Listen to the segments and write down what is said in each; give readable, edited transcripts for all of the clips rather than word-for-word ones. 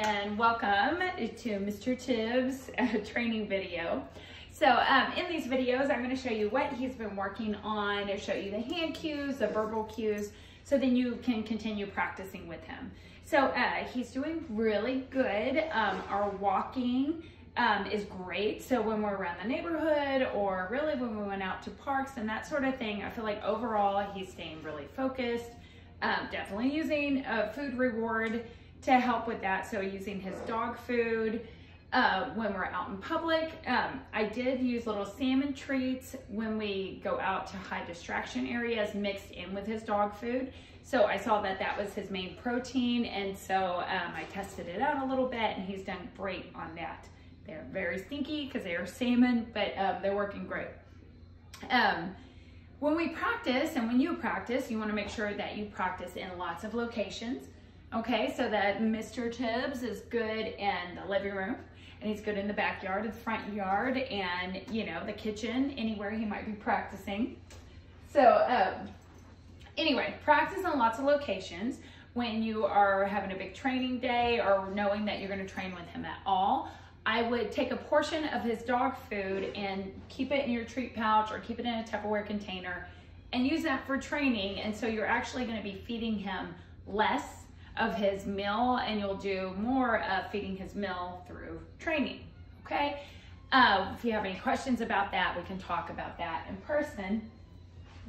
and welcome to Mr. Tibbs training video. So in these videos, I'm going to show you what he's been working on, to show you the hand cues, the verbal cues, so then you can continue practicing with him. So he's doing really good. Our walking is great. So when we're around the neighborhood or really when we went out to parks and that sort of thing, I feel like overall he's staying really focused. Definitely using food reward to help with that. So using his dog food when we're out in public. I did use little salmon treats when we go out to high distraction areas mixed in with his dog food. So I saw that that was his main protein. And so I tested it out a little bit and he's done great on that. They're very stinky because they are salmon, but they're working great. When we practice and when you practice, you want to make sure that you practice in lots of locations. Okay, so that Mr. Tibbs is good in the living room and he's good in the backyard, the front yard, and you know, the kitchen, anywhere he might be practicing. So anyway, practice in lots of locations. When you are having a big training day or knowing that you're going to train with him at all, I would take a portion of his dog food and keep it in your treat pouch or keep it in a Tupperware container and use that for training. And so you're actually going to be feeding him less of his meal and you'll do more of feeding his meal through training, okay? If you have any questions about that, we can talk about that in person.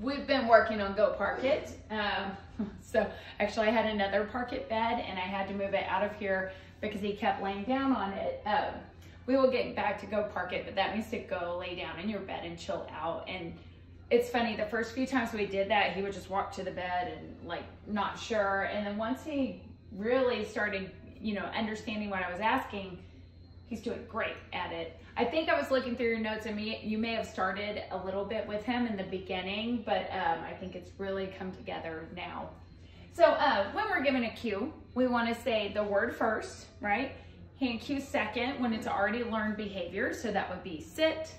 We've been working on Go Park It. So actually I had another Park It bed and I had to move it out of here because he kept laying down on it. We will get back to Go Park It, but that means to go lay down in your bed and chill out. And it's funny, the first few times we did that, he would just walk to the bed and like not sure. And then once he really started, you know, understanding what I was asking, he's doing great at it. I think I was looking through your notes and you may have started a little bit with him in the beginning, but I think it's really come together now. So when we're given a cue, we want to say the word first, right? Hand cue second when it's already learned behavior. So that would be sit.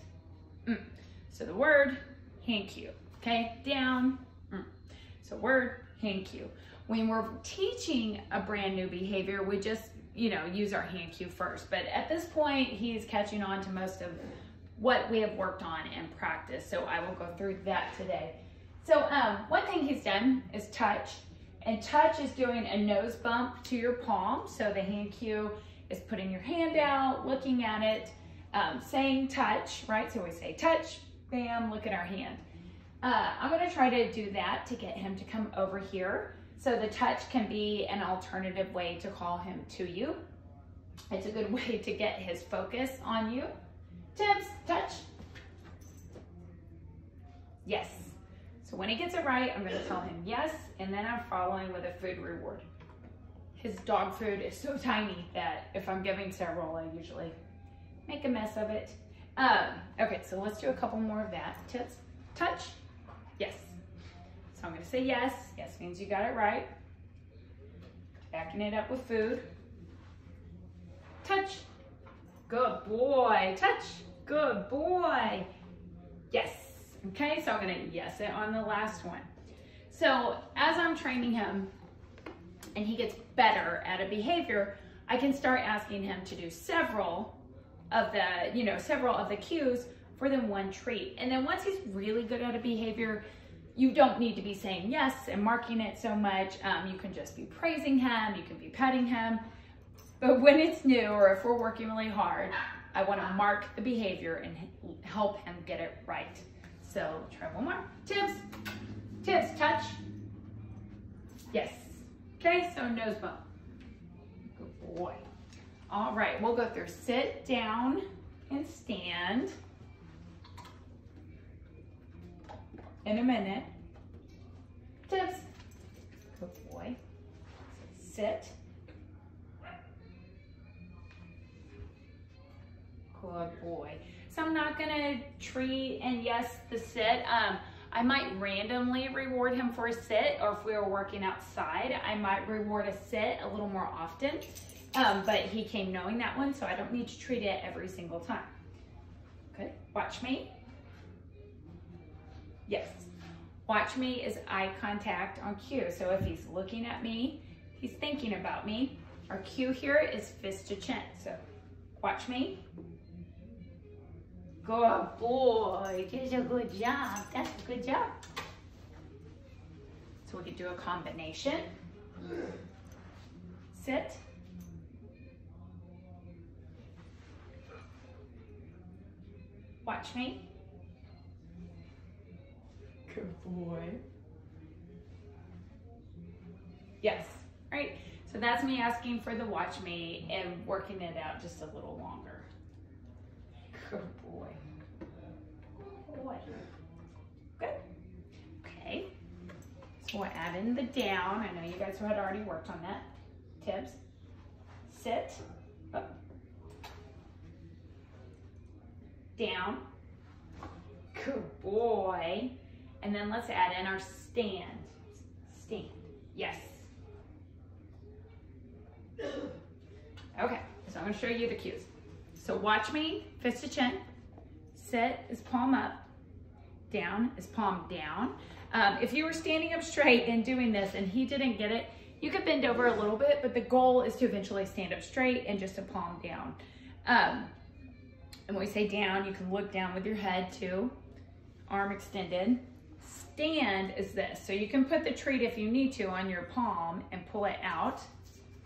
So the word, hand cue. Okay, down. So word, hand cue. When we're teaching a brand new behavior, we just, you know, use our hand cue first. But at this point, he's catching on to most of what we have worked on in practice. So I will go through that today. So one thing he's done is touch. And touch is doing a nose bump to your palm. So the hand cue is putting your hand out, looking at it, saying touch, right? So we say touch, bam, look at our hand. I'm gonna try to do that to get him to come over here. So the touch can be an alternative way to call him to you. It's a good way to get his focus on you. Tibbs, touch. Yes. So when he gets it right, I'm going to tell him yes, and then I'm following with a food reward. His dog food is so tiny that if I'm giving several, I usually make a mess of it. Okay, so let's do a couple more of that. Tips, touch, yes. So I'm going to say yes. Yes means you got it right. Backing it up with food. Touch, good boy. Touch, good boy. Yes. Okay, so I'm gonna yes it on the last one. So as I'm training him and he gets better at a behavior, I can start asking him to do several of the cues for the one treat. And then once he's really good at a behavior, you don't need to be saying yes and marking it so much. You can just be praising him, you can be petting him. But when it's new or if we're working really hard, I wanna mark the behavior and help him get it right. So try one more. Tibbs, Tibbs, touch. Yes. Okay, so nose bump. Good boy. All right, we'll go through sit, down, and stand in a minute. Tibbs. Good boy. Sit. Good boy. So I'm not gonna treat and yes the sit. I might randomly reward him for a sit, or if we were working outside, I might reward a sit a little more often. But he came knowing that one, so I don't need to treat it every single time. Good, watch me. Yes, watch me is eye contact on cue. So if he's looking at me, he's thinking about me. Our cue here is fist to chin. So watch me. Good boy, did a good job. That's a good job. So we could do a combination. Sit. Watch me. Good boy. Yes, right? So that's me asking for the watch me and working it out just a little longer. Good boy. Good boy. Good. Okay. So we'll add in the down. I know you guys had already worked on that. Tibbs. Sit. Up. Down. Good boy. And then let's add in our stand. Stand. Yes. Okay, so I'm going to show you the cues. So watch me, fist to chin. Sit is palm up. Down is palm down. If you were standing up straight and doing this and he didn't get it, you could bend over a little bit, but the goal is to eventually stand up straight and just a palm down. And when we say down, you can look down with your head too. Arm extended. Stand is this. So you can put the treat if you need to on your palm and pull it out,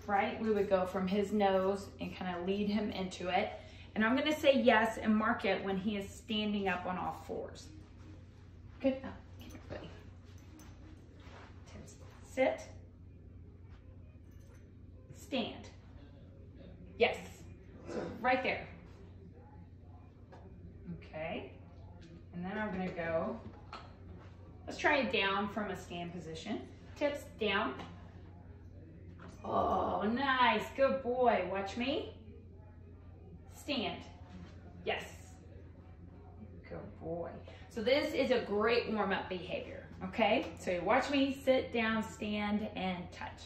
right? We would go from his nose and kind of lead him into it. And I'm gonna say yes and mark it when he is standing up on all fours. Good, oh, keep it ready. Tibbs, sit. Stand. Yes, so right there. Okay, and then I'm gonna go, let's try it down from a stand position. Tips down. Oh, nice, good boy. Watch me. Stand. Yes. Good boy. So this is a great warm-up behavior, okay? So you watch me, sit down, stand, and touch.